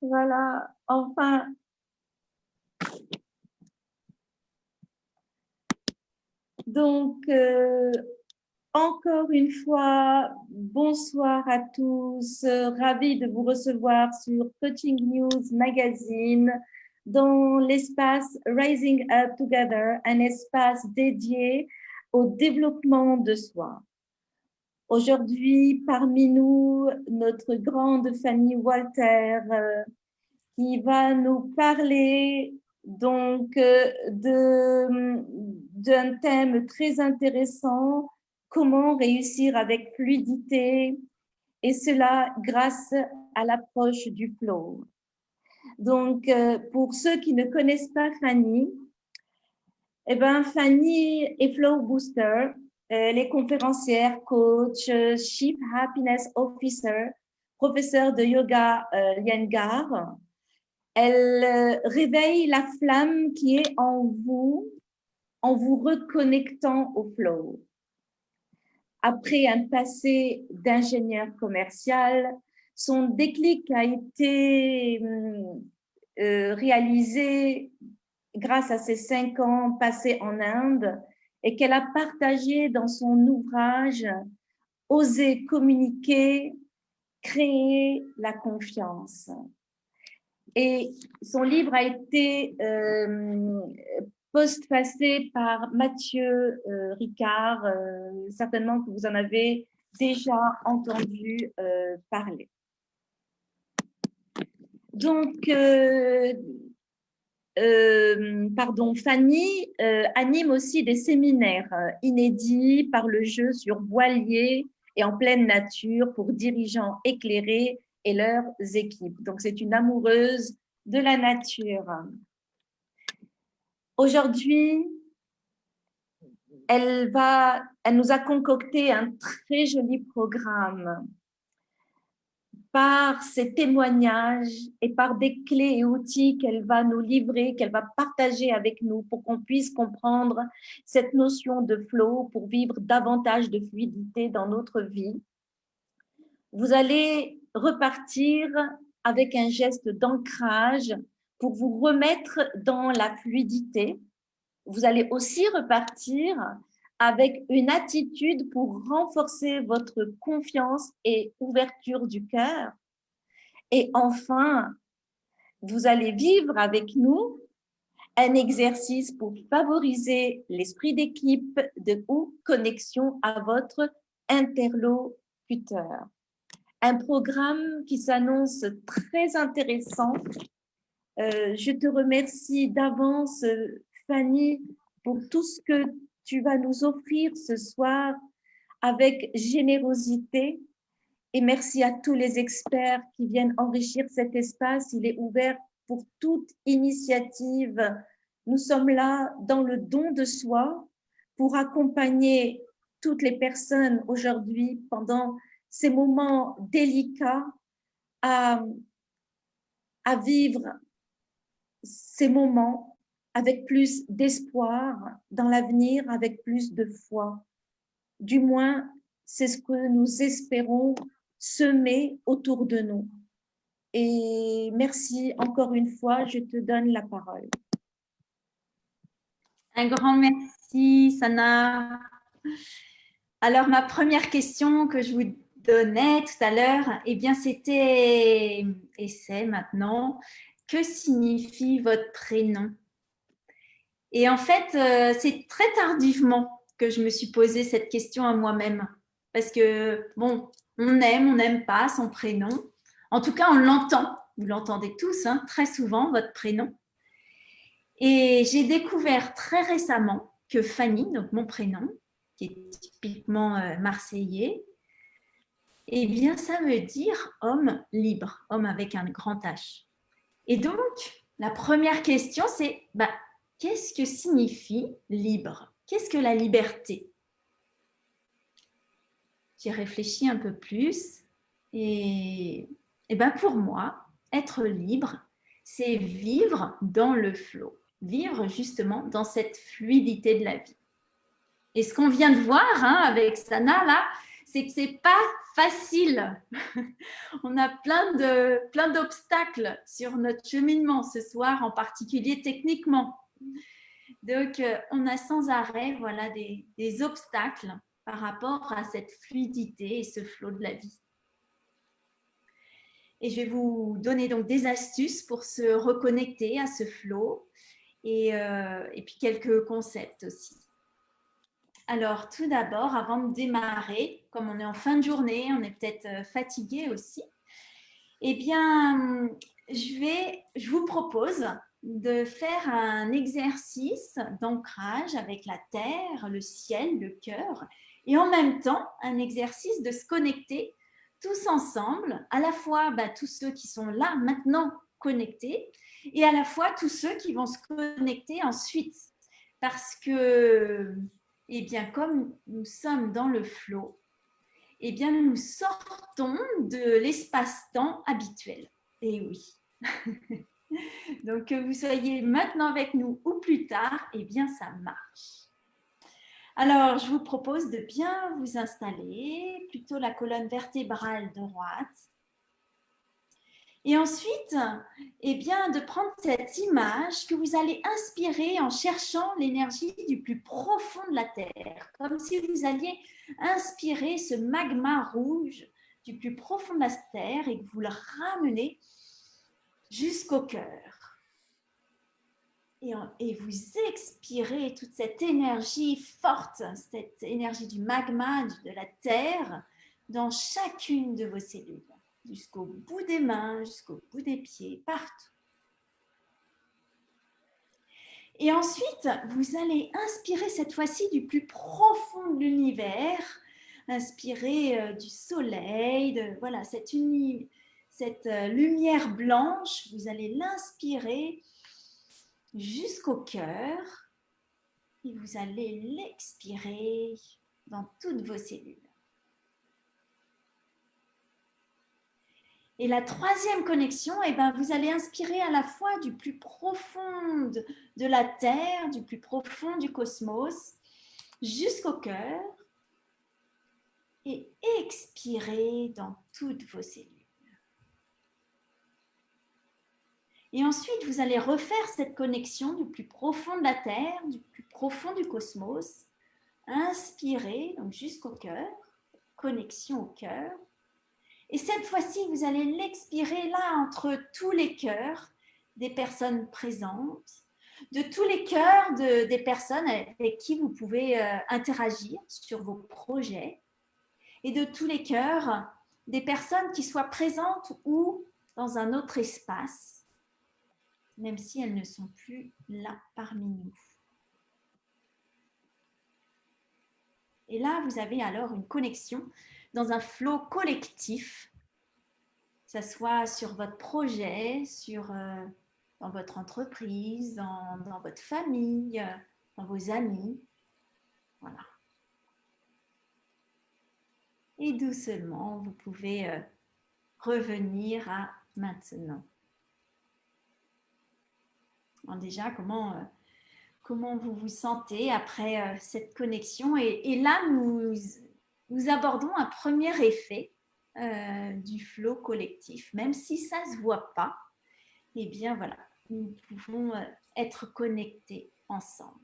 Voilà, enfin. Donc, encore une fois, bonsoir à tous. Ravie de vous recevoir sur Coaching News Magazine dans l'espace Rising Up Together, un espace dédié au développement de soi. Aujourd'hui, parmi nous, notre grande Fanny Walter qui va nous parler donc d'un thème très intéressant, comment réussir avec fluidité, et cela grâce à l'approche du flow. Donc, pour ceux qui ne connaissent pas Fanny, eh ben, Fanny est Flow Booster, elle est conférencière, coach, Chief Happiness Officer, professeure de yoga Iyengar. Elle réveille la flamme qui est en vous reconnectant au flow. Après un passé d'ingénieur commercial, son déclic a été réalisé grâce à ses 5 ans passés en Inde et qu'elle a partagé dans son ouvrage « Oser communiquer, créer la confiance ». Et son livre a été postfacé par Mathieu Ricard, certainement que vous en avez déjà entendu parler. Donc, Fanny anime aussi des séminaires inédits par le jeu sur voilier et en pleine nature pour dirigeants éclairés et leurs équipes. Donc, c'est une amoureuse de la nature. Aujourd'hui, elle nous a concocté un très joli programme par ses témoignages et par des clés et outils qu'elle va nous livrer, qu'elle va partager avec nous pour qu'on puisse comprendre cette notion de flow pour vivre davantage de fluidité dans notre vie. Vous allez repartir avec un geste d'ancrage pour vous remettre dans la fluidité. Vous allez aussi repartir avec une attitude pour renforcer votre confiance et ouverture du cœur. Et enfin, vous allez vivre avec nous un exercice pour favoriser l'esprit d'équipe ou connexion à votre interlocuteur. Un programme qui s'annonce très intéressant. Je te remercie d'avance, Fanny, pour tout ce que tu vas nous offrir ce soir avec générosité. Et merci à tous les experts qui viennent enrichir cet espace. Il est ouvert pour toute initiative. Nous sommes là dans le don de soi pour accompagner toutes les personnes aujourd'hui pendant ces moments délicats à vivre ces moments avec plus d'espoir dans l'avenir, avec plus de foi. Du moins, c'est ce que nous espérons semer autour de nous. Et merci encore une fois, je te donne la parole. Un grand merci, Sana. Alors, ma première question que je vous donnais tout à l'heure, eh bien, c'était, et c'est maintenant, que signifie votre prénom? Et en fait, c'est très tardivement que je me suis posé cette question à moi-même. Parce que, bon, on n'aime pas son prénom. En tout cas, on l'entend. Vous l'entendez tous, hein, très souvent, votre prénom. Et j'ai découvert très récemment que Fanny, donc mon prénom, qui est typiquement marseillais, eh bien, ça veut dire homme libre, homme avec un grand H. Et donc, la première question, c'est qu'est-ce que signifie libre? Qu'est-ce que la liberté? J'ai réfléchi un peu plus et pour moi, être libre, c'est vivre dans le flow, vivre justement dans cette fluidité de la vie. Et ce qu'on vient de voir avec Sana, là, c'est que ce n'est pas facile. On a plein d'obstacles sur notre cheminement ce soir, en particulier techniquement. Donc, on a sans arrêt voilà, des obstacles par rapport à cette fluidité et ce flot de la vie. Et je vais vous donner donc des astuces pour se reconnecter à ce flot et puis quelques concepts aussi. Alors, tout d'abord, avant de démarrer, comme on est en fin de journée, on est peut-être fatigué aussi, eh bien, je vous propose de faire un exercice d'ancrage avec la terre, le ciel, le cœur, et en même temps, un exercice de se connecter tous ensemble, à la fois tous ceux qui sont là maintenant connectés, et à la fois tous ceux qui vont se connecter ensuite. Parce que, eh bien, comme nous sommes dans le flot, eh bien, nous sortons de l'espace-temps habituel. Et oui. Donc, que vous soyez maintenant avec nous ou plus tard, eh bien, ça marche. Alors, je vous propose de bien vous installer, plutôt la colonne vertébrale droite. Et ensuite, eh bien, de prendre cette image que vous allez inspirer en cherchant l'énergie du plus profond de la Terre, comme si vous alliez inspirer ce magma rouge du plus profond de la Terre et que vous le ramenez jusqu'au cœur. Et vous expirez toute cette énergie forte, cette énergie du magma, de la Terre, dans chacune de vos cellules, jusqu'au bout des mains, jusqu'au bout des pieds, partout. Et ensuite, vous allez inspirer cette fois-ci du plus profond de l'univers, inspirer du soleil, voilà, cette lumière blanche, vous allez l'inspirer jusqu'au cœur et vous allez l'expirer dans toutes vos cellules. Et la troisième connexion, eh ben, vous allez inspirer à la fois du plus profond de la Terre, du plus profond du cosmos, jusqu'au cœur et expirer dans toutes vos cellules. Et ensuite, vous allez refaire cette connexion du plus profond de la Terre, du plus profond du cosmos. Inspirez donc jusqu'au cœur, connexion au cœur. Et cette fois-ci, vous allez l'expirer là entre tous les cœurs des personnes présentes, de tous les cœurs des personnes avec qui vous pouvez interagir sur vos projets et de tous les cœurs des personnes qui soient présentes ou dans un autre espace, même si elles ne sont plus là parmi nous. Et là, vous avez alors une connexion dans un flot collectif, que ce soit sur votre projet, dans votre entreprise, dans votre famille, dans vos amis. Voilà. Et doucement, vous pouvez revenir à maintenant. Alors déjà, comment vous vous sentez après cette connexion. Et là, nous abordons un premier effet du flot collectif. Même si ça ne se voit pas, eh bien voilà, nous pouvons être connectés ensemble.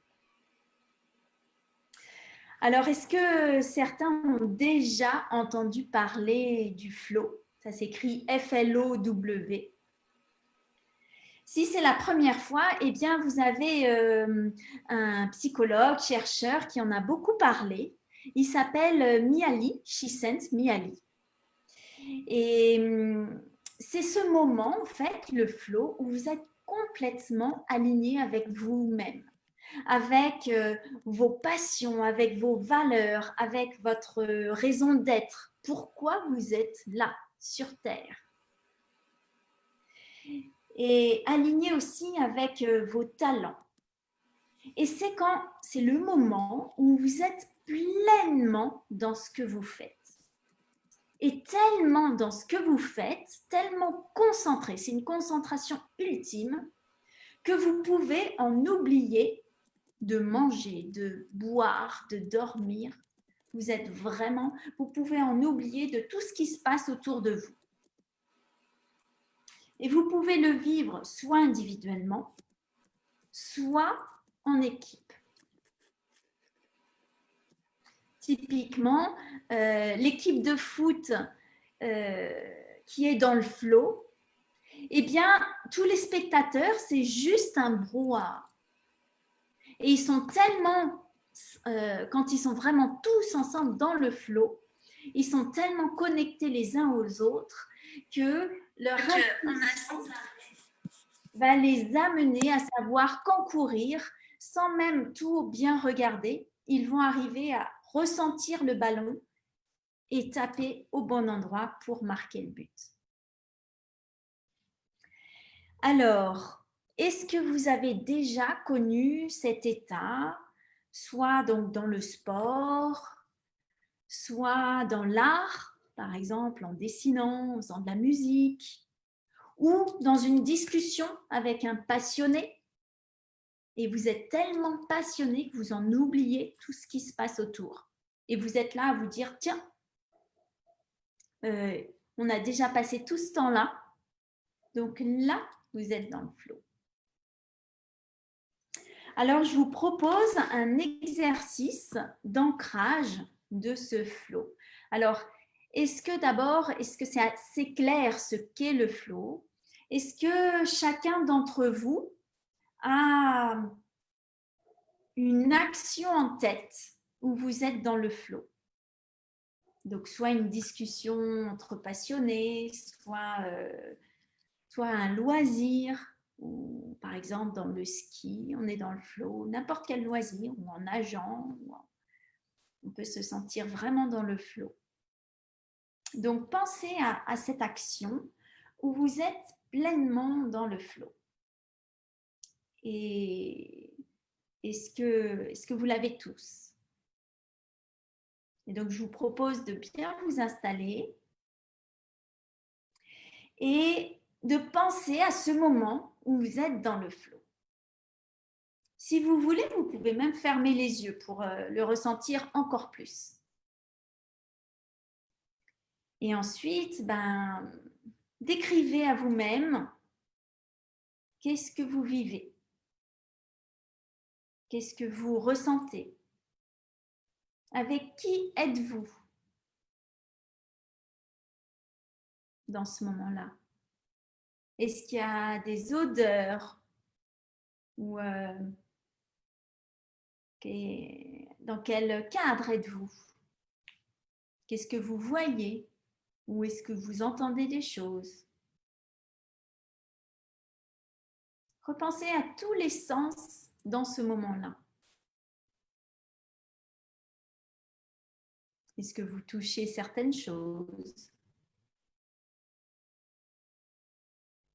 Alors, est-ce que certains ont déjà entendu parler du flot? Ça s'écrit F-L-O-W. Si c'est la première fois, eh bien, vous avez un psychologue, chercheur qui en a beaucoup parlé. Il s'appelle Mihaly, Csikszentmihalyi. Et c'est ce moment, en fait, le flow, où vous êtes complètement aligné avec vous-même, avec vos passions, avec vos valeurs, avec votre raison d'être. Pourquoi vous êtes là, sur Terre? Et aligné aussi avec vos talents. Et c'est le moment où vous êtes pleinement dans ce que vous faites. Et tellement dans ce que vous faites, tellement concentré, c'est une concentration ultime, que vous pouvez en oublier de manger, de boire, de dormir, Vous êtes vraiment, vous pouvez en oublier de tout ce qui se passe autour de vous. Et vous pouvez le vivre soit individuellement, soit en équipe. Typiquement, l'équipe de foot qui est dans le flow, eh bien, tous les spectateurs, c'est juste un brouhaha. Et ils sont tellement, quand ils sont vraiment tous ensemble dans le flow, ils sont tellement connectés les uns aux autres que leur intuition va les amener à savoir concourir sans même tout bien regarder. Ils vont arriver à ressentir le ballon et taper au bon endroit pour marquer le but. Alors, est-ce que vous avez déjà connu cet état, soit donc dans le sport, soit dans l'art, par exemple en dessinant, en faisant de la musique, ou dans une discussion avec un passionné, et vous êtes tellement passionné que vous en oubliez tout ce qui se passe autour. Et vous êtes là à vous dire, tiens, on a déjà passé tout ce temps-là, donc là, vous êtes dans le flow. Alors, je vous propose un exercice d'ancrage de ce flow. Alors, est-ce que c'est assez clair ce qu'est le flow? Est-ce que chacun d'entre vous a une action en tête où vous êtes dans le flow? Donc, soit une discussion entre passionnés, soit un loisir, ou par exemple dans le ski, on est dans le flow, n'importe quel loisir, ou en nageant, on peut se sentir vraiment dans le flow. Donc, pensez à cette action où vous êtes pleinement dans le flow. Et est-ce que vous l'avez tous? Et donc, je vous propose de bien vous installer et de penser à ce moment où vous êtes dans le flow. Si vous voulez, vous pouvez même fermer les yeux pour le ressentir encore plus. Et ensuite, décrivez à vous-même qu'est-ce que vous vivez, qu'est-ce que vous ressentez, avec qui êtes-vous dans ce moment-là? Est-ce qu'il y a des odeurs ou dans quel cadre êtes-vous? Qu'est-ce que vous voyez? Ou est-ce que vous entendez des choses? Repensez à tous les sens dans ce moment-là. Est-ce que vous touchez certaines choses?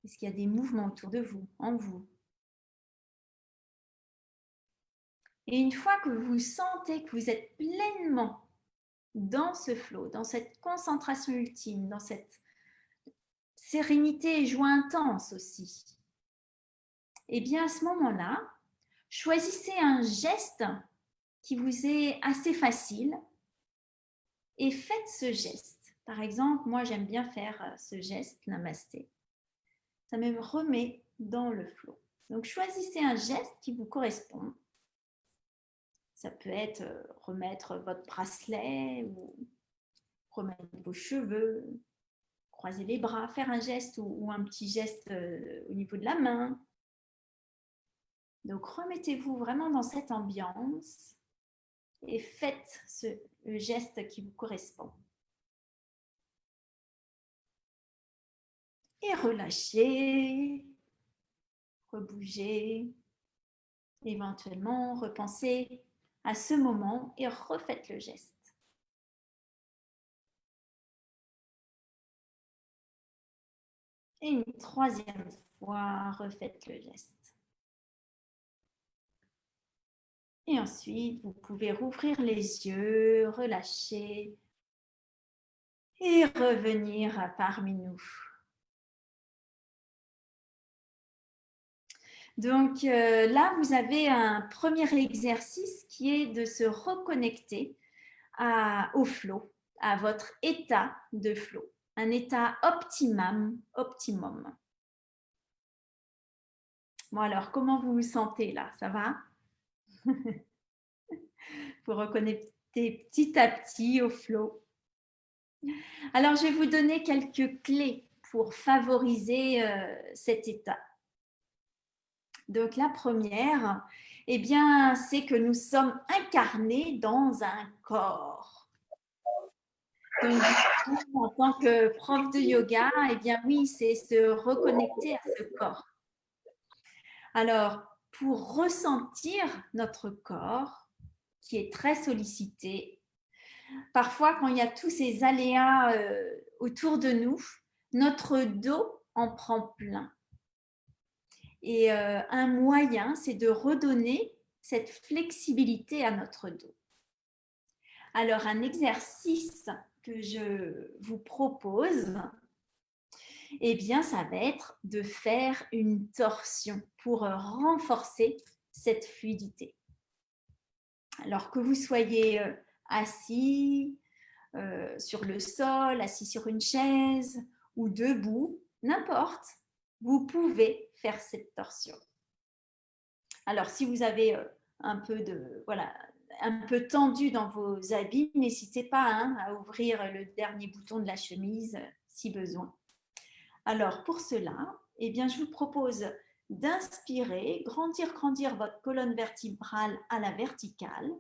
Est-ce qu'il y a des mouvements autour de vous, en vous? Et une fois que vous sentez que vous êtes pleinement dans ce flow, dans cette concentration ultime, dans cette sérénité et joie intense aussi, et bien à ce moment-là, choisissez un geste qui vous est assez facile et faites ce geste. Par exemple, moi j'aime bien faire ce geste, namasté. Ça me remet dans le flow. Donc choisissez un geste qui vous correspond. Ça peut être remettre votre bracelet ou remettre vos cheveux, croiser les bras, faire un geste ou un petit geste au niveau de la main. Donc remettez-vous vraiment dans cette ambiance et faites le geste qui vous correspond. Et relâchez, rebougez, éventuellement repensez à ce moment et refaites le geste. Et une troisième fois, refaites le geste. Et ensuite, vous pouvez rouvrir les yeux, relâcher et revenir parmi nous. Donc là, vous avez un premier exercice qui est de se reconnecter au flow, à votre état de flow, un état optimum. Bon alors, comment vous vous sentez là? Ça va? Vous reconnectez petit à petit au flow. Alors, je vais vous donner quelques clés pour favoriser cet état. Donc, la première, eh bien, c'est que nous sommes incarnés dans un corps. Donc, en tant que prof de yoga, eh bien oui, c'est se reconnecter à ce corps. Alors, pour ressentir notre corps, qui est très sollicité, parfois quand il y a tous ces aléas autour de nous, notre dos en prend plein. Et un moyen, c'est de redonner cette flexibilité à notre dos. Alors, un exercice que je vous propose, eh bien, ça va être de faire une torsion pour renforcer cette fluidité. Alors que vous soyez assis sur le sol, assis sur une chaise ou debout, n'importe, vous pouvez faire cette torsion. Alors, si vous avez un peu tendu dans vos habits, n'hésitez pas à ouvrir le dernier bouton de la chemise si besoin. Alors, pour cela, eh bien, je vous propose d'inspirer, grandir votre colonne vertébrale à la verticale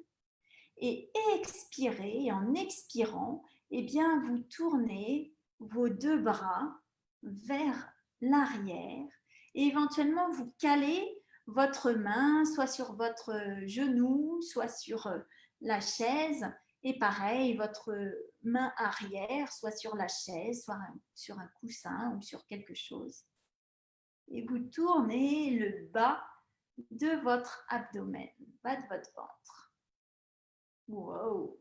et expirer. Et en expirant, eh bien, vous tournez vos deux bras vers l'arrière et éventuellement vous calez votre main soit sur votre genou, soit sur la chaise. Et pareil, votre main arrière, soit sur la chaise, soit sur un coussin ou sur quelque chose. Et vous tournez le bas de votre abdomen, bas de votre ventre. Wow!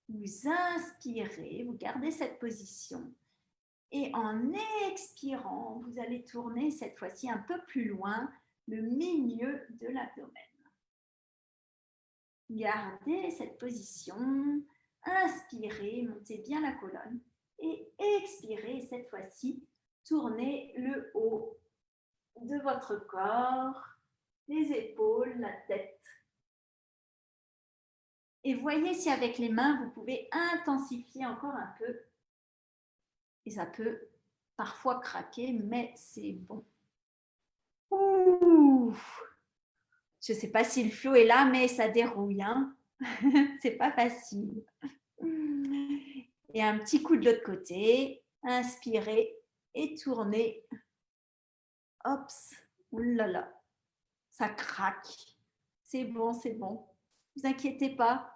Vous inspirez, vous gardez cette position. Et en expirant, vous allez tourner cette fois-ci un peu plus loin le milieu de l'abdomen. Gardez cette position, inspirez, montez bien la colonne et expirez, cette fois-ci, tournez le haut de votre corps, les épaules, la tête. Et voyez si avec les mains, vous pouvez intensifier encore un peu. Et ça peut parfois craquer, mais c'est bon. Ouh. Je ne sais pas si le flow est là, mais ça dérouille. Hein. C'est pas facile. Et un petit coup de l'autre côté. Inspirez et tournez. Ops. Oulala. Ça craque. C'est bon, c'est bon. Ne vous inquiétez pas.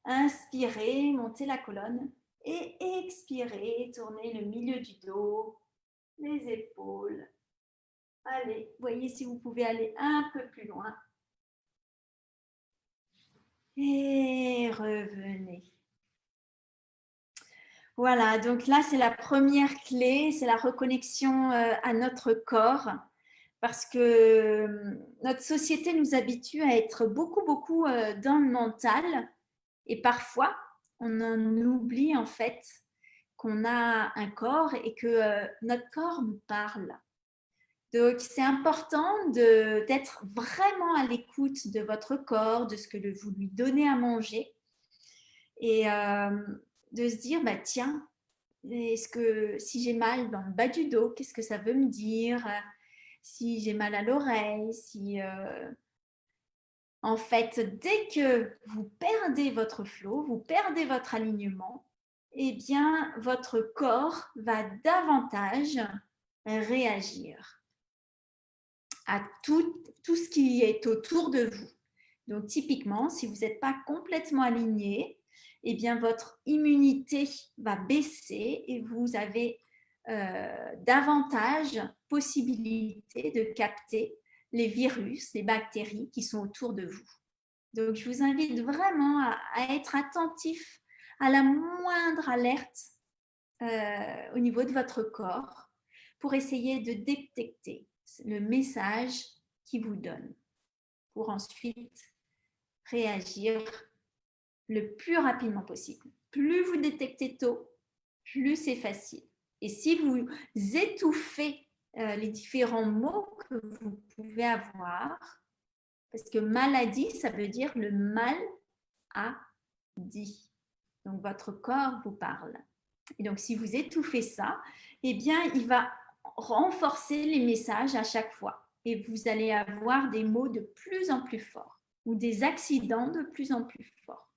Inspirez, montez la colonne. Et expirez, tournez le milieu du dos, les épaules. Allez, voyez si vous pouvez aller un peu plus loin. Et revenez. Voilà, donc là, c'est la première clé, c'est la reconnexion à notre corps. Parce que notre société nous habitue à être beaucoup dans le mental. Et parfois, on en oublie en fait qu'on a un corps et que notre corps nous parle. Donc, c'est important d'être vraiment à l'écoute de votre corps, de ce que vous lui donnez à manger et de se dire, bah, tiens, est-ce que si j'ai mal dans le bas du dos, qu'est-ce que ça veut me dire? Si j'ai mal à l'oreille, en fait, dès que vous perdez votre flow, vous perdez votre alignement, eh bien, votre corps va davantage réagir à tout ce qui est autour de vous. Donc, typiquement, si vous n'êtes pas complètement aligné, eh bien, votre immunité va baisser et vous avez davantage possibilité de capter les virus, les bactéries qui sont autour de vous. Donc, je vous invite vraiment à être attentif à la moindre alerte au niveau de votre corps pour essayer de détecter le message qu'il vous donne pour ensuite réagir le plus rapidement possible. Plus vous détectez tôt, plus c'est facile. Et si vous étouffez les différents mots que vous pouvez avoir, parce que maladie, ça veut dire le mal a dit. Donc, votre corps vous parle. Et donc, si vous étouffez ça, eh bien, il va renforcer les messages à chaque fois. Et vous allez avoir des mots de plus en plus forts ou des accidents de plus en plus forts.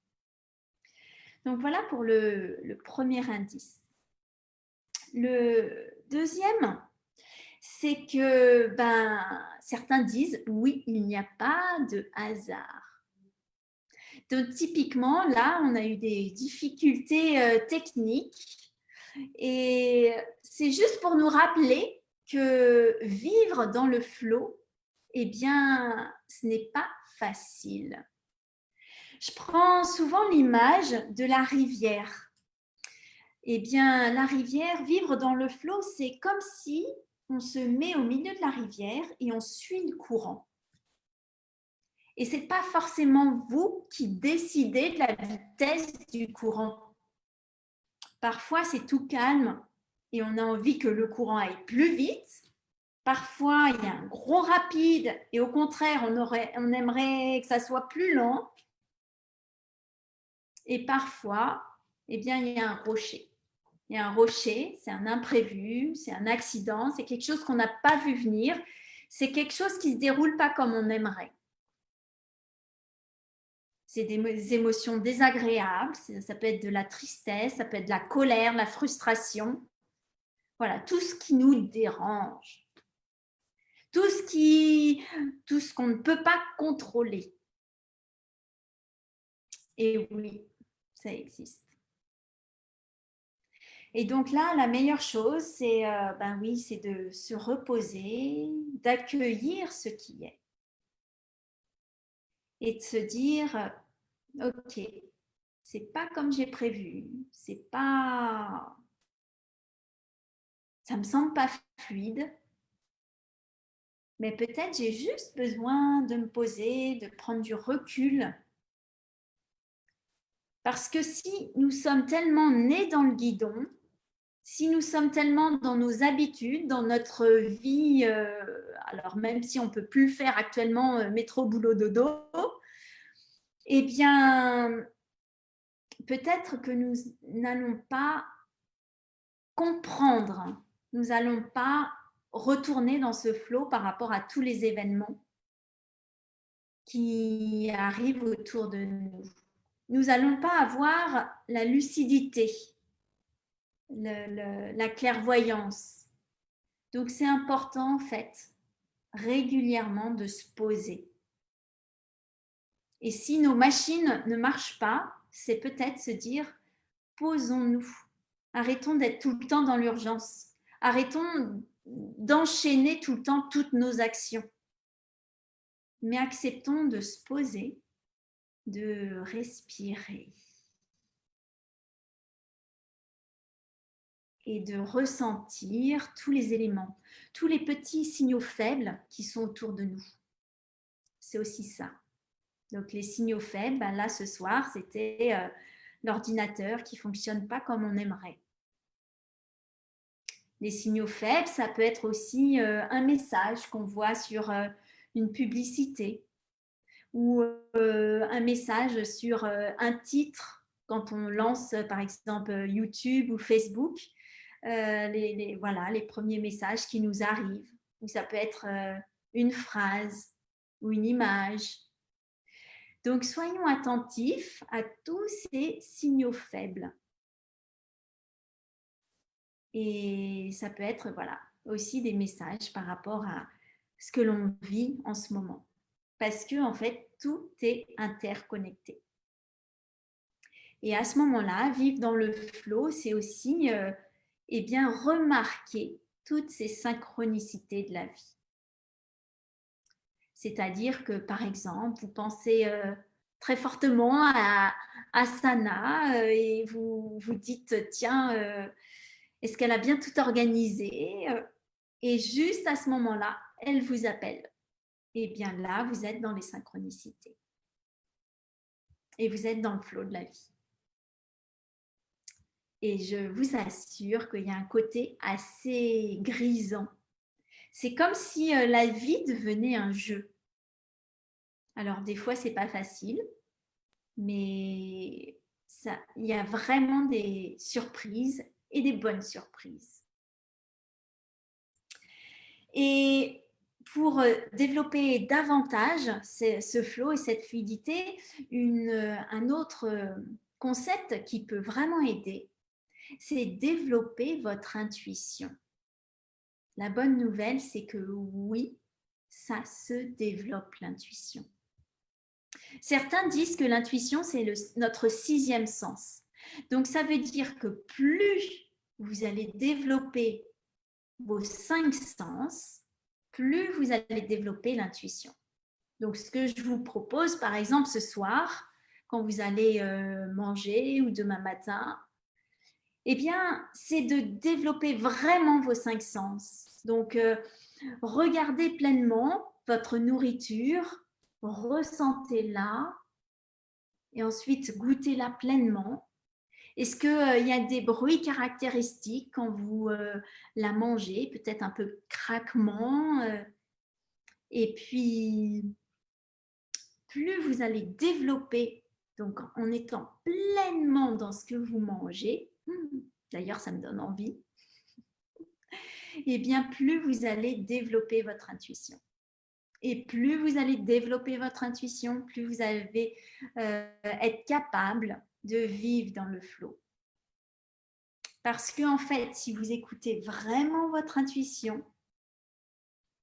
Donc, voilà pour le premier indice. Le deuxième, c'est que certains disent oui, il n'y a pas de hasard. Donc typiquement, là, on a eu des difficultés techniques et c'est juste pour nous rappeler que vivre dans le flow, eh bien, ce n'est pas facile. Je prends souvent l'image de la rivière. Eh bien, la rivière, vivre dans le flot, c'est comme si on se met au milieu de la rivière et on suit le courant. Et ce n'est pas forcément vous qui décidez de la vitesse du courant. Parfois, c'est tout calme et on a envie que le courant aille plus vite. Parfois, il y a un gros rapide et au contraire, on aimerait que ça soit plus lent. Et parfois, eh bien, il y a un rocher. Il y a un rocher, c'est un imprévu, c'est un accident, c'est quelque chose qu'on n'a pas vu venir, c'est quelque chose qui ne se déroule pas comme on aimerait. C'est des émotions désagréables, ça peut être de la tristesse, ça peut être de la colère, de la frustration. Voilà, tout ce qui nous dérange. Tout ce qu'on ne peut pas contrôler. Et oui, ça existe. Et donc là, la meilleure chose, c'est c'est de se reposer, d'accueillir ce qui est. Et de se dire, ok, c'est pas comme j'ai prévu, c'est pas, ça me semble pas fluide, mais peut-être j'ai juste besoin de me poser, de prendre du recul. Parce que si nous sommes tellement nés dans le guidon, si nous sommes tellement dans nos habitudes, dans notre vie, alors même si on ne peut plus le faire actuellement, métro, boulot, dodo, eh bien, peut-être que nous n'allons pas comprendre, nous n'allons pas retourner dans ce flot par rapport à tous les événements qui arrivent autour de nous. Nous n'allons pas avoir la lucidité, la clairvoyance. Donc, c'est important, en fait, régulièrement de se poser. Et si nos machines ne marchent pas, c'est peut-être se dire, posons-nous. Arrêtons d'être tout le temps dans l'urgence. Arrêtons d'enchaîner tout le temps toutes nos actions. Mais acceptons de se poser, de respirer et de ressentir tous les éléments, tous les petits signaux faibles qui sont autour de nous. C'est aussi ça. Donc les signaux faibles, là ce soir, c'était l'ordinateur qui ne fonctionne pas comme on aimerait. Les signaux faibles, ça peut être aussi un message qu'on voit sur une publicité ou un message sur un titre quand on lance par exemple YouTube ou Facebook. Les premiers messages qui nous arrivent. Ou ça peut être une phrase ou une image. Donc, soyons attentifs à tous ces signaux faibles. Et ça peut être aussi des messages par rapport à ce que l'on vit en ce moment. Parce que, en fait, tout est interconnecté. Et à ce moment-là, vivre dans le flow, c'est aussi remarquer toutes ces synchronicités de la vie. C'est-à-dire que, par exemple, vous pensez très fortement à Sana et vous vous dites, tiens, est-ce qu'elle a bien tout organisé? Et juste à ce moment-là, elle vous appelle. Et bien là, vous êtes dans les synchronicités. et vous êtes dans le flot de la vie. Et je vous assure qu'il y a un côté assez grisant. C'est comme si la vie devenait un jeu. Alors, des fois, ce n'est pas facile, mais il y a vraiment des surprises et des bonnes surprises. Et pour développer davantage ce flow et cette fluidité, un autre concept qui peut vraiment aider, c'est développer votre intuition. La bonne nouvelle, c'est que oui, ça se développe l'intuition. Certains disent que l'intuition, c'est notre 6e sens. Donc, ça veut dire que plus vous allez développer vos 5 sens, plus vous allez développer l'intuition. Donc, ce que je vous propose, par exemple, ce soir, quand vous allez manger ou demain matin, eh bien, c'est de développer vraiment vos 5 sens. Donc, regardez pleinement votre nourriture, ressentez-la et ensuite goûtez-la pleinement. Est-ce qu'il y a des bruits caractéristiques quand vous la mangez, peut-être un peu craquement et puis, plus vous allez développer, donc en étant pleinement dans ce que vous mangez, d'ailleurs ça me donne envie, et bien plus vous allez développer votre intuition. Et plus vous allez développer votre intuition, plus vous allez être capable de vivre dans le flow. Parce qu'en fait, si vous écoutez vraiment votre intuition,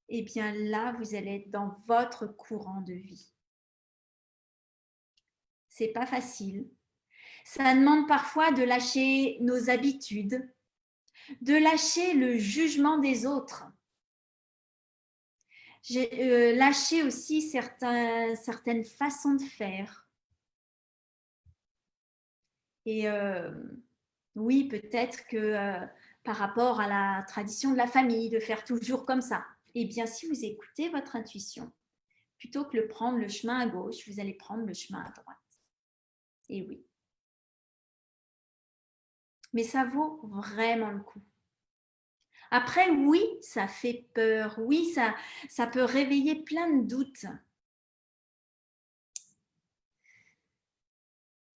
eh bien là, vous allez être dans votre courant de vie. C'est pas facile. Ça demande parfois de lâcher nos habitudes, de lâcher le jugement des autres. J'ai lâché aussi certaines façons de faire. Et oui, peut-être que par rapport à la tradition de la famille, de faire toujours comme ça. Eh bien, si vous écoutez votre intuition, plutôt que de prendre le chemin à gauche, vous allez prendre le chemin à droite. Et oui. Mais ça vaut vraiment le coup. Après, oui, ça fait peur. Oui, ça peut réveiller plein de doutes.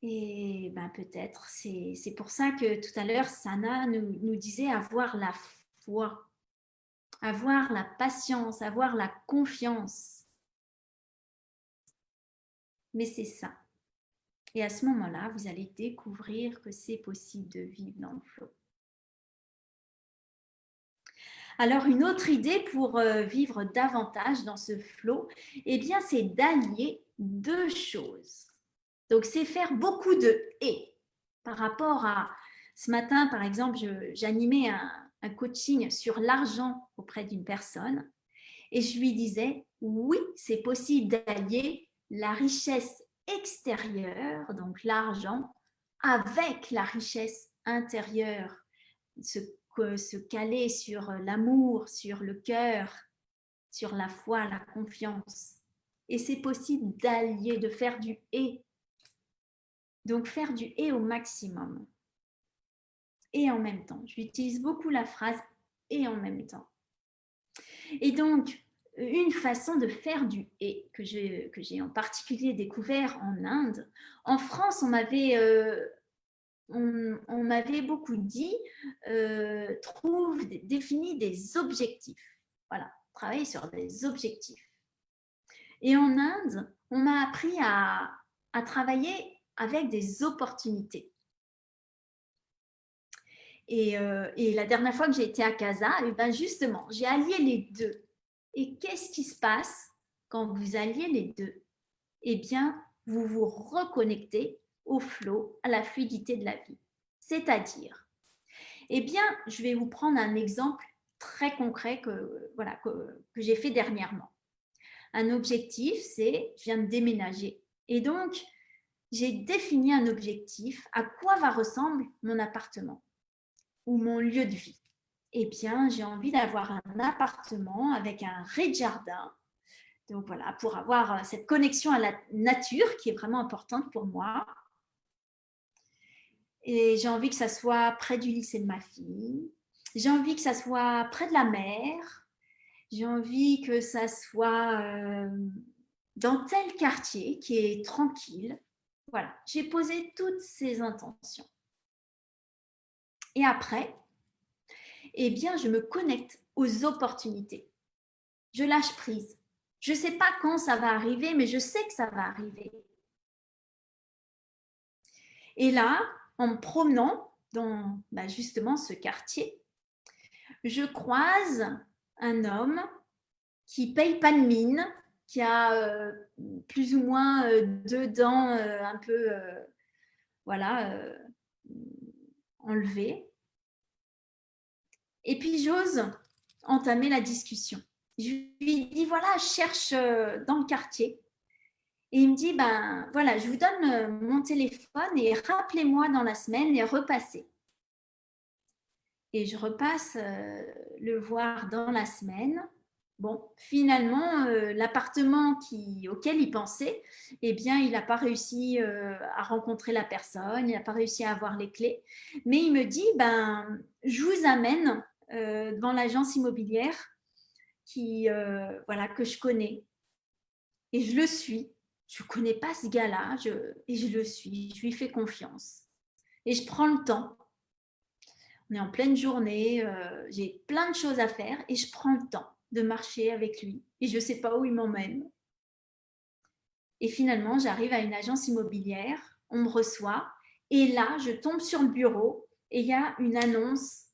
Et ben, peut-être, c'est pour ça que tout à l'heure, Sana nous disait avoir la foi, avoir la patience, avoir la confiance. Mais c'est ça. Et à ce moment-là, vous allez découvrir que c'est possible de vivre dans le flow. Alors, une autre idée pour vivre davantage dans ce flow, eh bien, c'est d'allier 2 choses. Donc, c'est faire beaucoup de « et ». Par rapport à ce matin, par exemple, j'animais un coaching sur l'argent auprès d'une personne et je lui disais « oui, c'est possible d'allier la richesse extérieure, donc l'argent, avec la richesse intérieure, se caler sur l'amour, sur le cœur, sur la foi, la confiance. Et c'est possible d'allier, de faire du « et ». Donc, faire du « et » au maximum. Et en même temps. J'utilise beaucoup la phrase « et en même temps ». Et donc, une façon de faire du « et » que j'ai en particulier découvert en Inde. En France, on m'avait beaucoup dit définis des objectifs. Voilà, travailler sur des objectifs. Et en Inde, on m'a appris à travailler avec des opportunités. Et la dernière fois que j'ai été à Casa, ben justement, j'ai allié les deux. Et qu'est-ce qui se passe quand vous alliez les deux? Eh bien, vous vous reconnectez au flow, à la fluidité de la vie. C'est-à-dire, eh bien, je vais vous prendre un exemple très concret que j'ai fait dernièrement. Un objectif, c'est, je viens de déménager. Et donc, j'ai défini un objectif. À quoi va ressembler mon appartement ou mon lieu de vie? Eh bien, j'ai envie d'avoir un appartement avec un rez-de-jardin, Donc voilà, pour avoir cette connexion à la nature qui est vraiment importante pour moi. Et j'ai envie que ça soit près du lycée de ma fille. J'ai envie que ça soit près de la mer. J'ai envie que ça soit dans tel quartier qui est tranquille. Voilà, j'ai posé toutes ces intentions. Et après, eh bien, je me connecte aux opportunités. Je lâche prise. Je ne sais pas quand ça va arriver, mais je sais que ça va arriver. Et là, en me promenant dans justement ce quartier, je croise un homme qui paye pas de mine, qui a plus ou moins deux dents un peu enlevées. Et puis j'ose entamer la discussion. Je lui dis voilà, je cherche dans le quartier. Et il me dit ben voilà, je vous donne mon téléphone et rappelez-moi dans la semaine et repassez. Et je repasse le voir dans la semaine. Bon, finalement, l'appartement auquel il pensait, eh bien, il n'a pas réussi à rencontrer la personne, il n'a pas réussi à avoir les clés. Mais il me dit, ben, je vous amène devant l'agence immobilière que je connais. Et je le suis. Je ne connais pas ce gars-là et je le suis. Je lui fais confiance. Et je prends le temps. On est en pleine journée, j'ai plein de choses à faire et je prends le temps de marcher avec lui et je ne sais pas où il m'emmène. Et finalement, j'arrive à une agence immobilière, on me reçoit et là, je tombe sur le bureau et il y a une annonce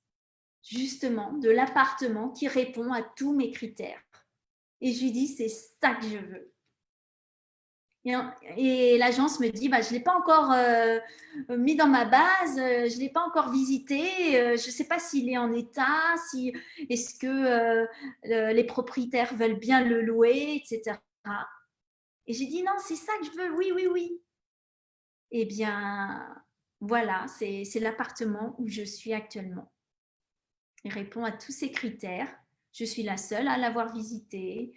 justement de l'appartement qui répond à tous mes critères. Et je lui dis, c'est ça que je veux. Et l'agence me dit, je ne l'ai pas encore mis dans ma base, je ne l'ai pas encore visité, je ne sais pas s'il est en état, est-ce que les propriétaires veulent bien le louer, etc. Et j'ai dit, non, c'est ça que je veux, oui, oui, oui. Eh bien, voilà, c'est l'appartement où je suis actuellement. Il répond à tous ces critères. Je suis la seule à l'avoir visité.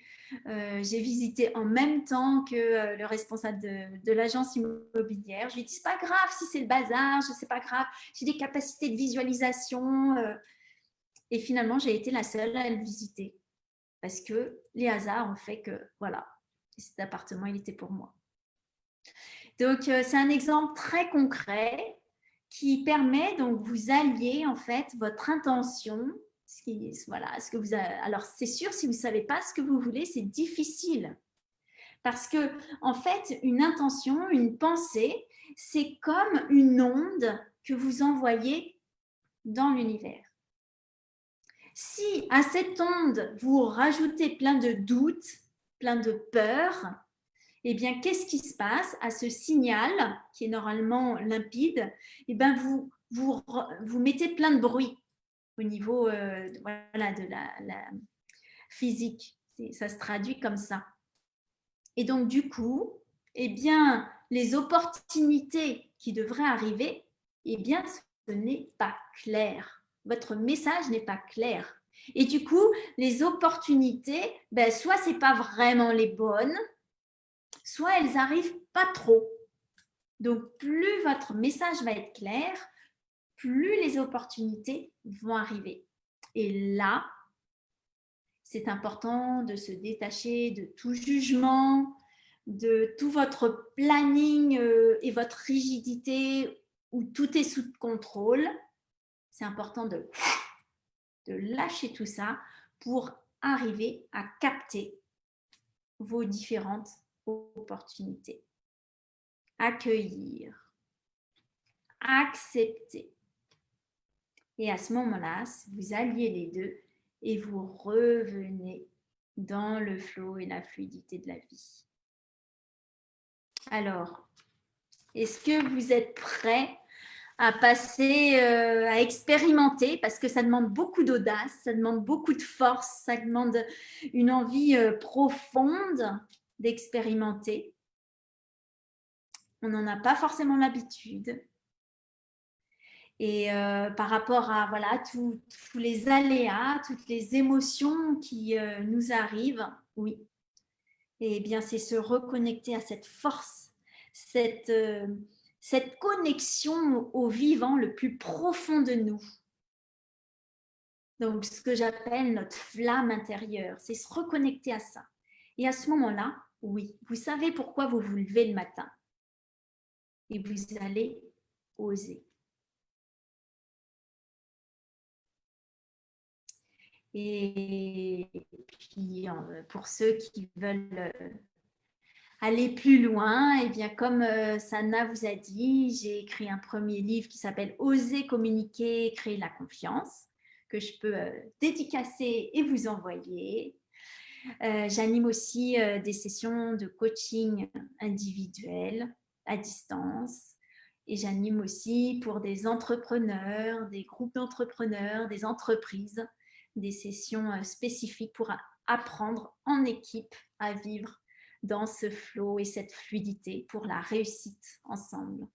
J'ai visité en même temps que le responsable de l'agence immobilière. Je lui ai dit, c'est pas grave si c'est le bazar, c'est pas grave, j'ai des capacités de visualisation. Et finalement, j'ai été la seule à le visiter parce que les hasards ont fait que, voilà, cet appartement, il était pour moi. Donc, c'est un exemple très concret qui permet donc vous allier en fait votre intention. Ce que vous avez. Alors, c'est sûr, si vous ne savez pas ce que vous voulez, c'est difficile. Parce que, en fait, une intention, une pensée, c'est comme une onde que vous envoyez dans l'univers. Si à cette onde, vous rajoutez plein de doutes, plein de peurs, eh bien, qu'est-ce qui se passe à ce signal qui est normalement limpide? Eh bien, vous mettez plein de bruit au niveau de la physique. Ça se traduit comme ça. Et donc, du coup, eh bien, les opportunités qui devraient arriver, eh bien, ce n'est pas clair. Votre message n'est pas clair. Et du coup, les opportunités, soit ce n'est pas vraiment les bonnes, soit elles n'arrivent pas trop. Donc, plus votre message va être clair, plus les opportunités vont arriver. Et là, c'est important de se détacher de tout jugement, de tout votre planning et votre rigidité où tout est sous contrôle. C'est important de lâcher tout ça pour arriver à capter vos différentes opportunités. Accueillir, accepter. Et à ce moment-là, vous alliez les deux et vous revenez dans le flot et la fluidité de la vie. Alors, est-ce que vous êtes prêts à passer, à expérimenter, parce que ça demande beaucoup d'audace, ça demande beaucoup de force, ça demande une envie profonde d'expérimenter. On n'en a pas forcément l'habitude. Et par rapport à tous les aléas, toutes les émotions qui nous arrivent, oui, eh bien, c'est se reconnecter à cette force, cette connexion au vivant le plus profond de nous. Donc, ce que j'appelle notre flamme intérieure, c'est se reconnecter à ça. Et à ce moment-là, oui, vous savez pourquoi vous vous levez le matin. Et vous allez oser. Et puis, pour ceux qui veulent aller plus loin, et bien comme Sana vous a dit, j'ai écrit un premier livre qui s'appelle « Oser communiquer, créer la confiance » que je peux dédicacer et vous envoyer. J'anime aussi des sessions de coaching individuel à distance et j'anime aussi pour des entrepreneurs, des groupes d'entrepreneurs, des entreprises, des sessions spécifiques pour apprendre en équipe à vivre dans ce flow et cette fluidité pour la réussite ensemble.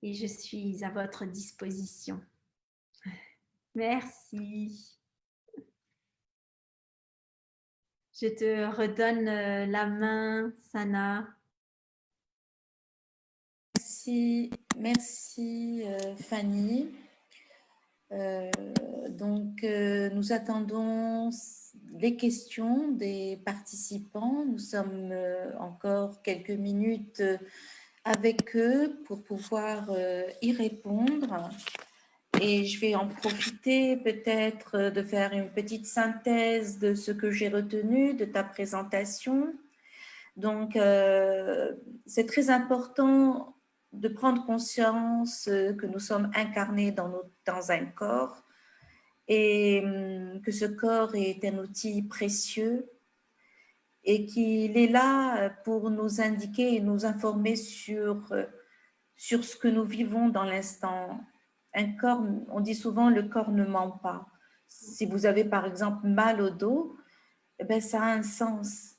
Et je suis à votre disposition. Merci. Je te redonne la main, Sana. Merci Fanny. Nous attendons les questions des participants. Nous sommes encore quelques minutes avec eux pour pouvoir y répondre. Et je vais en profiter peut-être de faire une petite synthèse de ce que j'ai retenu de ta présentation. Donc, c'est très important de prendre conscience que nous sommes incarnés dans un corps et que ce corps est un outil précieux et qu'il est là pour nous indiquer et nous informer sur ce que nous vivons dans l'instant. Un corps, on dit souvent, le corps ne ment pas. Si vous avez par exemple mal au dos, eh bien, ça a un sens.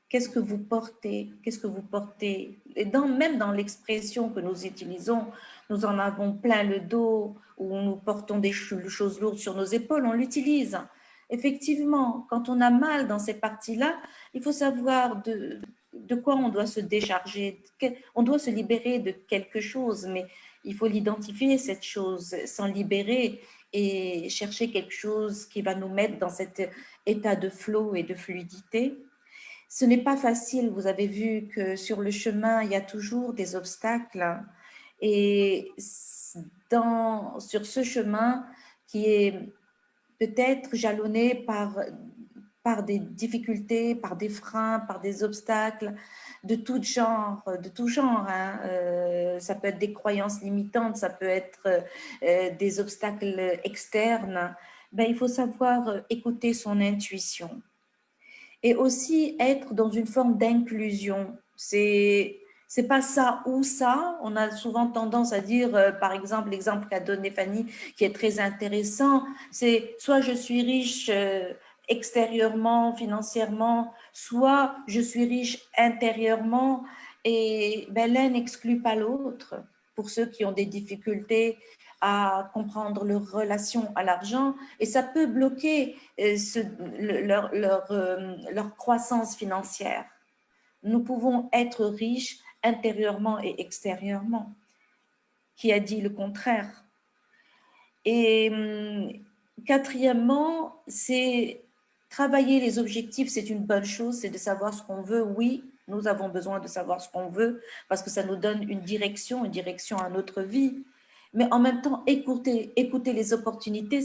Qu'est-ce que vous portez? Qu'est-ce que vous portez? Et même dans l'expression que nous utilisons, nous en avons plein le dos, ou nous portons des choses lourdes sur nos épaules, on l'utilise. Effectivement, quand on a mal dans ces parties-là, il faut savoir de quoi on doit se décharger. On doit se libérer de quelque chose, mais il faut l'identifier, cette chose, s'en libérer et chercher quelque chose qui va nous mettre dans cet état de flow et de fluidité. Ce n'est pas facile, vous avez vu que sur le chemin, il y a toujours des obstacles. Et sur ce chemin qui est peut-être jalonné par des difficultés, par des freins, par des obstacles de tout genre, hein. Ça peut être des croyances limitantes, ça peut être des obstacles externes. Ben, il faut savoir écouter son intuition. Et aussi être dans une forme d'inclusion. C'est pas ça ou ça. On a souvent tendance à dire, par exemple, l'exemple qu'a donné Fanny, qui est très intéressant, c'est soit je suis riche extérieurement, financièrement, soit je suis riche intérieurement, et ben, l'un n'exclut pas l'autre. Pour ceux qui ont des difficultés à comprendre leur relation à l'argent, et ça peut bloquer leur croissance financière. Nous pouvons être riches intérieurement et extérieurement. Qui a dit le contraire? Et quatrièmement, c'est travailler les objectifs, c'est une bonne chose, c'est de savoir ce qu'on veut. Oui, nous avons besoin de savoir ce qu'on veut parce que ça nous donne une direction à notre vie. Mais en même temps, écouter les opportunités,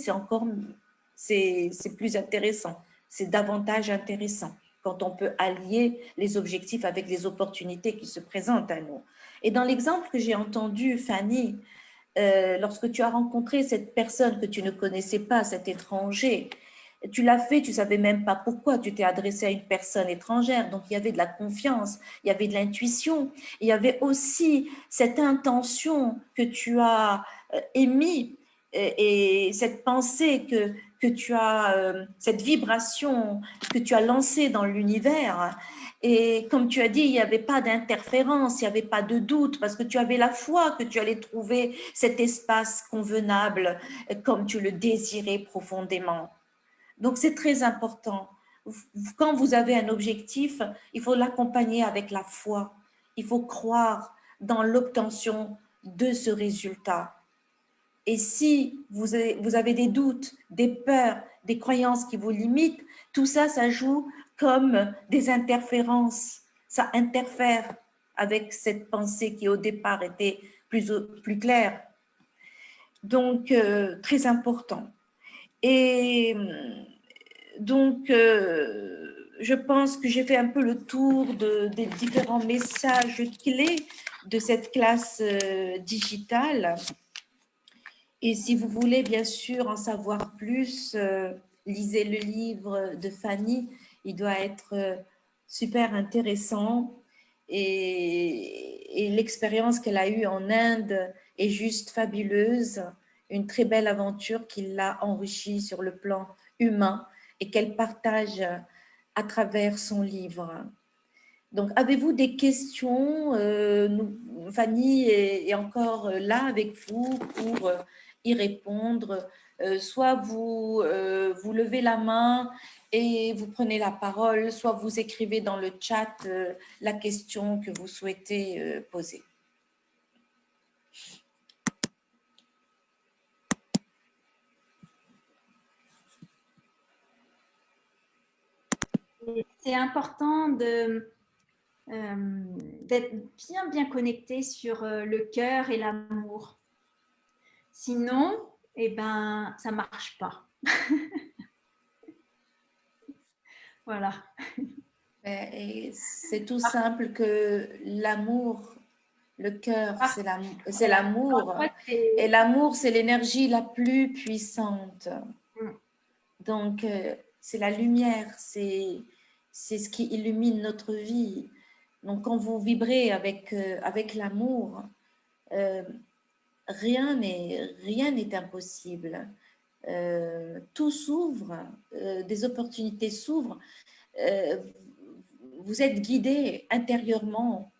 c'est plus intéressant, c'est davantage intéressant quand on peut allier les objectifs avec les opportunités qui se présentent à nous. Et dans l'exemple que j'ai entendu, Fanny, lorsque tu as rencontré cette personne que tu ne connaissais pas, cet étranger, tu l'as fait, tu ne savais même pas pourquoi, tu t'es adressé à une personne étrangère, donc il y avait de la confiance, il y avait de l'intuition, il y avait aussi cette intention que tu as émise et cette pensée que tu as, cette vibration que tu as lancée dans l'univers. Et comme tu as dit, il n'y avait pas d'interférence, il n'y avait pas de doute, parce que tu avais la foi que tu allais trouver cet espace convenable comme tu le désirais profondément. Donc, c'est très important quand vous avez un objectif, il faut l'accompagner avec la foi. Il faut croire dans l'obtention de ce résultat. Et si vous avez des doutes, des peurs, des croyances qui vous limitent, tout ça, ça joue comme des interférences. Ça interfère avec cette pensée qui au départ était plus claire. Donc, très important. Et donc, je pense que j'ai fait un peu le tour des différents messages clés de cette classe digitale. Et si vous voulez bien sûr en savoir plus, lisez le livre de Fanny. Il doit être super intéressant. Et l'expérience qu'elle a eue en Inde est juste fabuleuse. Une très belle aventure qui l'a enrichie sur le plan humain et qu'elle partage à travers son livre. Donc, avez-vous des questions? Fanny est encore là avec vous pour y répondre. Soit vous levez la main et vous prenez la parole, soit vous écrivez dans le chat la question que vous souhaitez poser. C'est important d'être bien connecté sur le cœur et l'amour. Sinon, eh ben, ça ne marche pas. Voilà. C'est tout simple que l'amour, le cœur, c'est l'amour. Et l'amour, c'est l'énergie la plus puissante. Donc, c'est la lumière, c'est ce qui illumine notre vie. Donc, quand vous vibrez avec l'amour, rien n'est impossible. Tout s'ouvre, des opportunités s'ouvrent. Vous êtes guidé intérieurement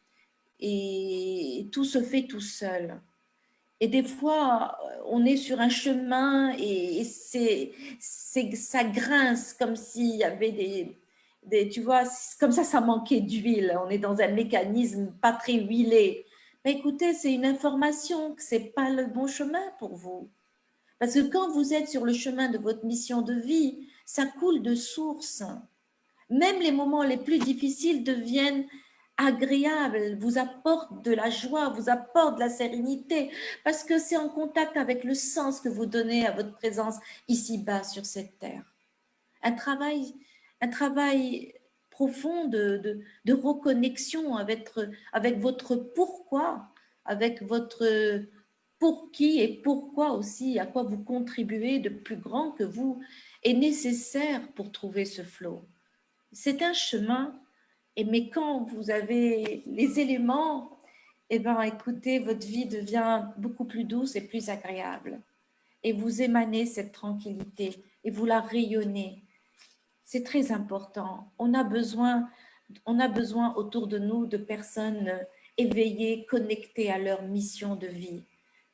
et tout se fait tout seul. Et des fois, on est sur un chemin et ça grince comme s'il y avait tu vois, comme ça manquait d'huile. On est dans un mécanisme pas très huilé. Mais écoutez, c'est une information que ce n'est pas le bon chemin pour vous. Parce que quand vous êtes sur le chemin de votre mission de vie, ça coule de source. Même les moments les plus difficiles deviennent agréables, vous apportent de la joie, vous apportent de la sérénité, parce que c'est en contact avec le sens que vous donnez à votre présence ici-bas sur cette terre. Un travail profond de reconnexion avec votre pourquoi, avec votre pour qui et pourquoi aussi, à quoi vous contribuez de plus grand que vous, est nécessaire pour trouver ce flow. C'est un chemin, mais quand vous avez les éléments, eh bien, écoutez, votre vie devient beaucoup plus douce et plus agréable. Et vous émanez cette tranquillité et vous la rayonnez. C'est très important. On a besoin autour de nous de personnes éveillées, connectées à leur mission de vie,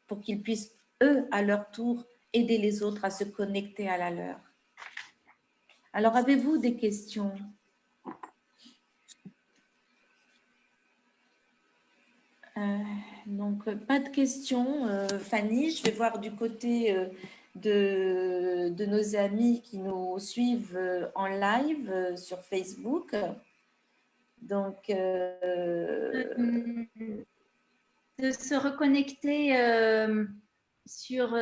pour qu'ils puissent, eux, à leur tour, aider les autres à se connecter à la leur. Alors, avez-vous des questions ? Donc, pas de questions. Fanny, je vais voir du côté de nos amis qui nous suivent en live sur Facebook. Donc, de se reconnecter sur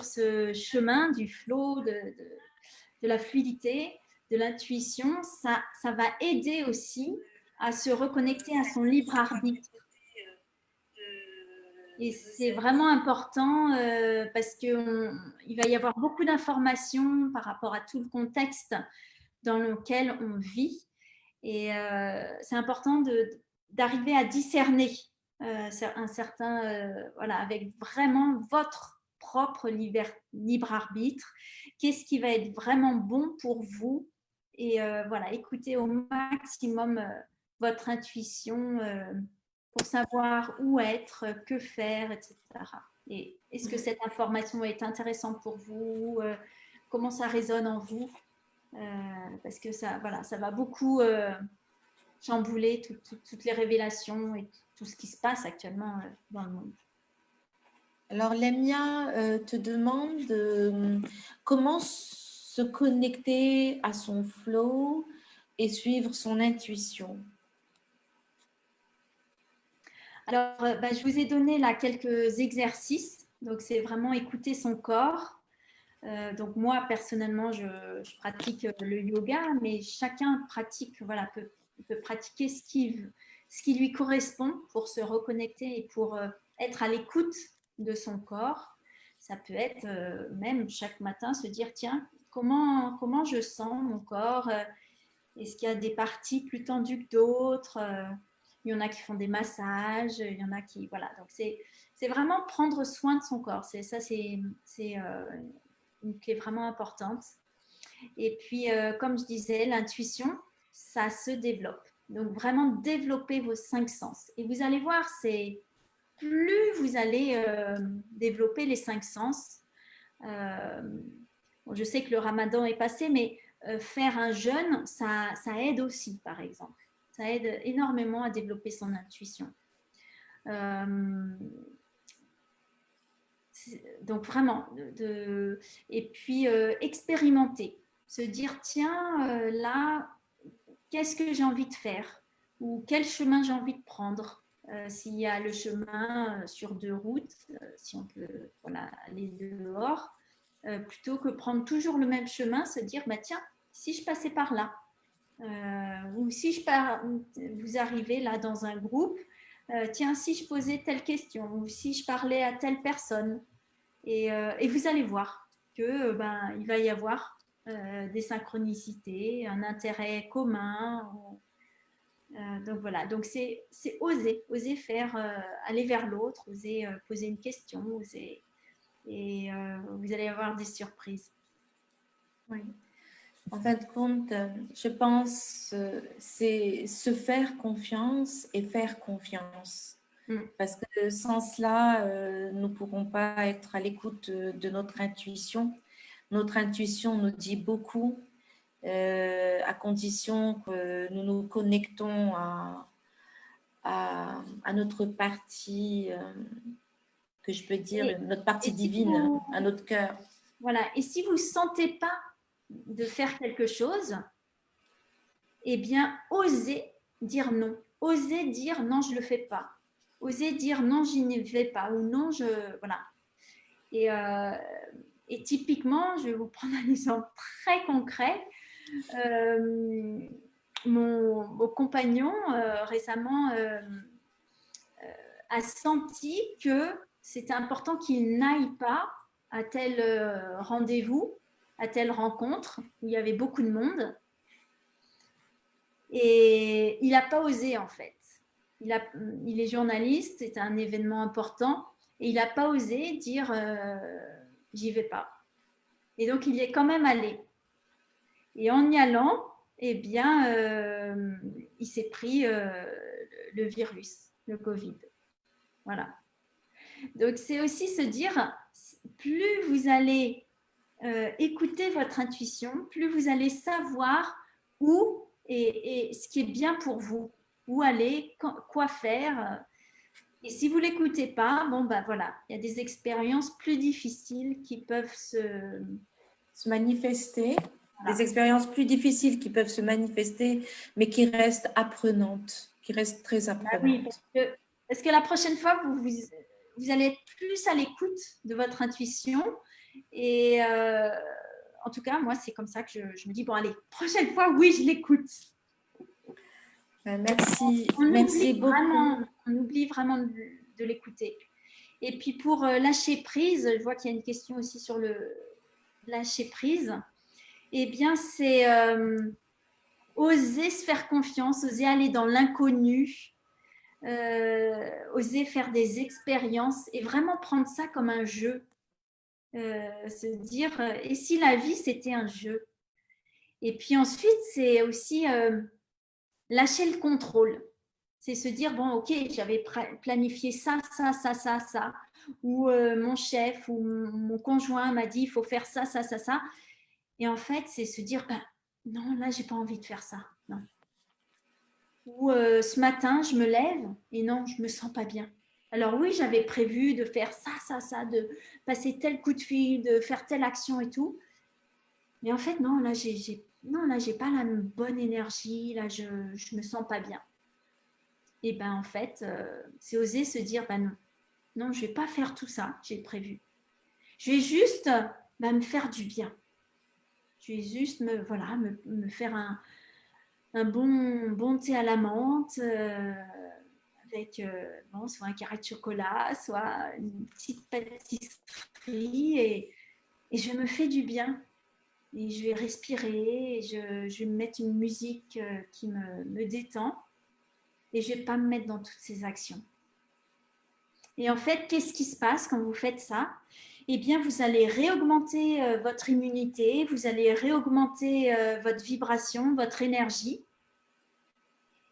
ce chemin du flow, de la fluidité, de l'intuition, ça va aider aussi à se reconnecter à son libre arbitre. Et c'est vraiment important parce qu'il va y avoir beaucoup d'informations par rapport à tout le contexte dans lequel on vit. Et c'est important d'arriver à discerner avec vraiment votre propre libre arbitre. Qu'est-ce qui va être vraiment bon pour vous? Et écoutez au maximum votre intuition pour savoir où être, que faire, etc. Et est-ce que cette information est intéressante pour vous? Comment ça résonne en vous? parce que ça, voilà, ça va beaucoup chambouler toutes les révélations et tout ce qui se passe actuellement dans le monde. Alors, Lemia te demande comment se connecter à son flow et suivre son intuition. Alors, je vous ai donné là quelques exercices. Donc, c'est vraiment écouter son corps. Donc, moi, personnellement, je pratique le yoga, mais chacun pratique, voilà, peut pratiquer ce qui lui correspond pour se reconnecter et pour être à l'écoute de son corps. Ça peut être même chaque matin se dire, tiens, comment je sens mon corps? Est-ce qu'il y a des parties plus tendues que d'autres? Il y en a qui font des massages, il y en a qui… Voilà, donc c'est vraiment prendre soin de son corps. C'est une clé vraiment importante. Et puis, comme je disais, l'intuition, ça se développe. Donc, vraiment développer vos 5 sens. Et vous allez voir, c'est plus vous allez développer les 5 sens. Bon, je sais que le ramadan est passé, mais faire un jeûne, ça aide aussi, par exemple. Ça aide énormément à développer son intuition. Donc vraiment, et puis expérimenter, se dire tiens, là, qu'est-ce que j'ai envie de faire ou quel chemin j'ai envie de prendre. S'il y a le chemin sur 2 routes, si on peut aller dehors, plutôt que prendre toujours le même chemin, se dire bah, tiens, si je passais par là, ou si vous arrivez là dans un groupe, tiens, si je posais telle question ou si je parlais à telle personne, et vous allez voir que il va y avoir des synchronicités, un intérêt commun. Donc voilà, donc c'est oser faire, aller vers l'autre, oser poser une question, et vous allez avoir des surprises. Oui. En fin de compte, je pense c'est se faire confiance et faire confiance. Parce que sans cela, nous ne pourrons pas être à l'écoute de notre intuition. Notre intuition nous dit beaucoup, à condition que nous nous connectons à notre partie, que je peux dire, notre partie divine, à notre cœur. Voilà, et si vous ne sentez pas de faire quelque chose, eh bien, osez dire non. Osez dire non, je ne le fais pas. Osez dire non, j'y ne vais pas, ou non, voilà. Et typiquement, je vais vous prendre un exemple très concret. Mon compagnon récemment a senti que c'était important qu'il n'aille pas à tel rendez-vous, à telle rencontre où il y avait beaucoup de monde. Et il n'a pas osé en fait. Il est journaliste, c'est un événement important, et il n'a pas osé dire j'y vais pas. Et donc il y est quand même allé. Et en y allant, eh bien, il s'est pris le virus, le Covid. Voilà. Donc c'est aussi se dire, plus vous allez écouter votre intuition, plus vous allez savoir où et ce qui est bien pour vous, où aller, quoi faire. Et si vous ne l'écoutez pas, bon, voilà, il y a des expériences plus difficiles qui peuvent se manifester, voilà. Des expériences plus difficiles qui peuvent se manifester, mais qui restent apprenantes, qui restent très apprenantes. Oui, parce que la prochaine fois, vous allez être plus à l'écoute de votre intuition. Et en tout cas, moi, c'est comme ça que je me dis, bon, allez, prochaine fois, oui, je l'écoute. Merci. Merci beaucoup. On oublie vraiment de l'écouter. Et puis, pour lâcher prise, je vois qu'il y a une question aussi sur le lâcher prise. Eh bien, c'est oser se faire confiance, oser aller dans l'inconnu, oser faire des expériences et vraiment prendre ça comme un jeu. Se dire, et si la vie, c'était un jeu? Et puis ensuite, c'est aussi lâcher le contrôle. C'est se dire, bon, ok, j'avais planifié ça. Ou mon chef ou mon conjoint m'a dit, il faut faire ça. Et en fait, c'est se dire, non, là, j'ai pas envie de faire ça. Non. Ou ce matin, je me lève et non, je me sens pas bien. Alors oui, j'avais prévu de faire ça, de passer tel coup de fil, de faire telle action et tout. Mais en fait, non, là, j'ai pas la bonne énergie. Là, je me sens pas bien. Et ben en fait, c'est oser se dire, ben non, non, je vais pas faire tout ça, j'ai prévu. Je vais juste me faire du bien. Je vais juste me faire un bon thé à la menthe avec soit un carré de chocolat, soit une petite pâtisserie et je me fais du bien. Et je vais respirer, et je vais me mettre une musique qui me détend et je ne vais pas me mettre dans toutes ces actions. Et en fait, qu'est-ce qui se passe quand vous faites ça? Eh bien, vous allez réaugmenter votre immunité, vous allez réaugmenter votre vibration, votre énergie.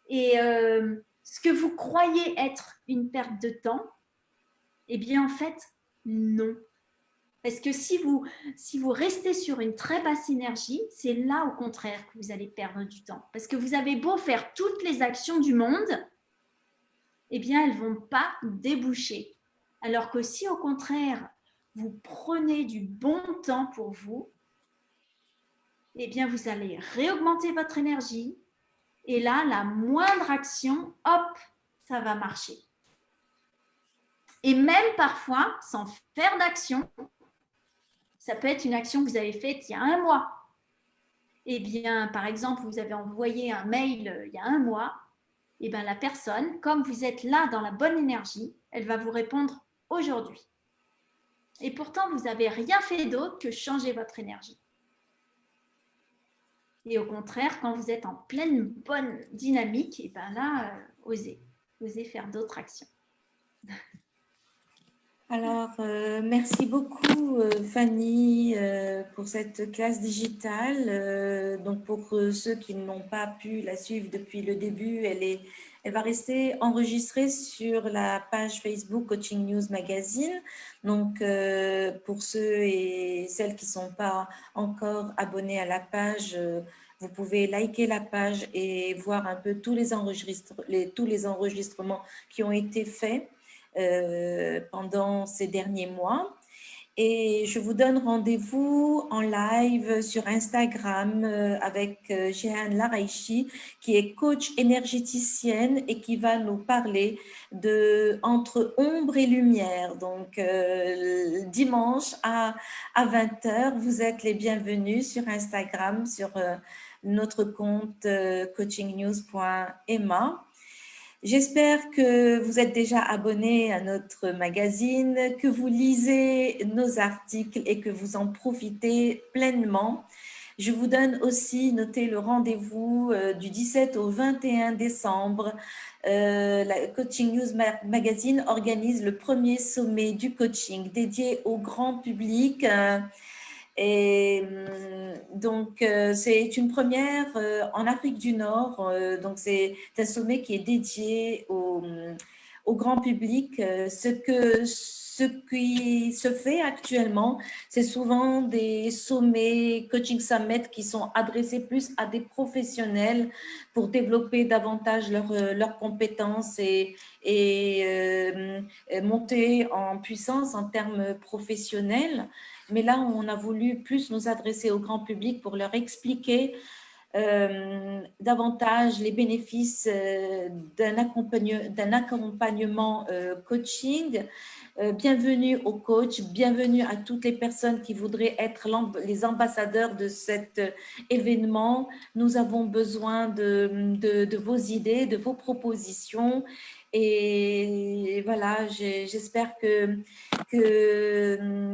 Et ce que vous croyez être une perte de temps, eh bien, en fait, non. Parce que si vous restez sur une très basse énergie, c'est là, au contraire, que vous allez perdre du temps. Parce que vous avez beau faire toutes les actions du monde, eh bien, elles ne vont pas déboucher. Alors que si, au contraire, vous prenez du bon temps pour vous, eh bien, vous allez réaugmenter votre énergie. Et là, la moindre action, hop, ça va marcher. Et même parfois, sans faire d'action, ça peut être une action que vous avez faite il y a un mois. Eh bien, par exemple, vous avez envoyé un mail il y a un mois, et bien la personne, comme vous êtes là dans la bonne énergie, elle va vous répondre aujourd'hui. Et pourtant, vous n'avez rien fait d'autre que changer votre énergie. Et au contraire, quand vous êtes en pleine bonne dynamique, et bien là, osez faire d'autres actions. Alors, merci beaucoup Fanny pour cette classe digitale. Donc, pour ceux qui n'ont pas pu la suivre depuis le début, elle va rester enregistrée sur la page Facebook Coaching News Magazine. Donc, pour ceux et celles qui ne sont pas encore abonnés à la page, vous pouvez liker la page et voir un peu tous les enregistrements qui ont été faits pendant ces derniers mois. Et je vous donne rendez-vous en live sur Instagram avec Jehan Laraichi, qui est coach énergéticienne et qui va nous parler de entre ombre et lumière. Donc, dimanche à 20h, vous êtes les bienvenus sur Instagram, sur notre compte coachingnews.ema. J'espère que vous êtes déjà abonné à notre magazine, que vous lisez nos articles et que vous en profitez pleinement. Je vous donne aussi, notez le rendez-vous du 17 au 21 décembre. La Coaching News Magazine organise le premier sommet du coaching dédié au grand public. Et donc, c'est une première en Afrique du Nord. Donc, c'est un sommet qui est dédié au grand public. Ce qui se fait actuellement, c'est souvent des sommets, coaching summit qui sont adressés plus à des professionnels pour développer davantage leurs compétences et monter en puissance en termes professionnels. Mais là, on a voulu plus nous adresser au grand public pour leur expliquer davantage les bénéfices d'un accompagnement coaching. Bienvenue aux coachs, bienvenue à toutes les personnes qui voudraient être les ambassadeurs de cet événement. Nous avons besoin de vos idées, de vos propositions. Et voilà, j'espère que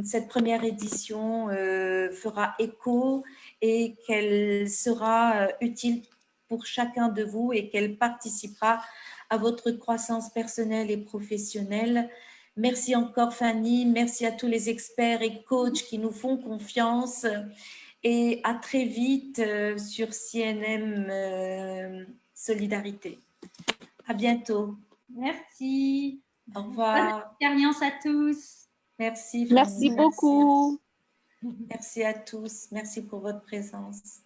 cette première édition fera écho et qu'elle sera utile pour chacun de vous et qu'elle participera à votre croissance personnelle et professionnelle. Merci encore Fanny, merci à tous les experts et coachs qui nous font confiance et à très vite sur CNM Solidarité. À bientôt. Merci. Au revoir. Bonne expérience à tous. Merci Fanny. Merci beaucoup. Merci à tous. Merci pour votre présence.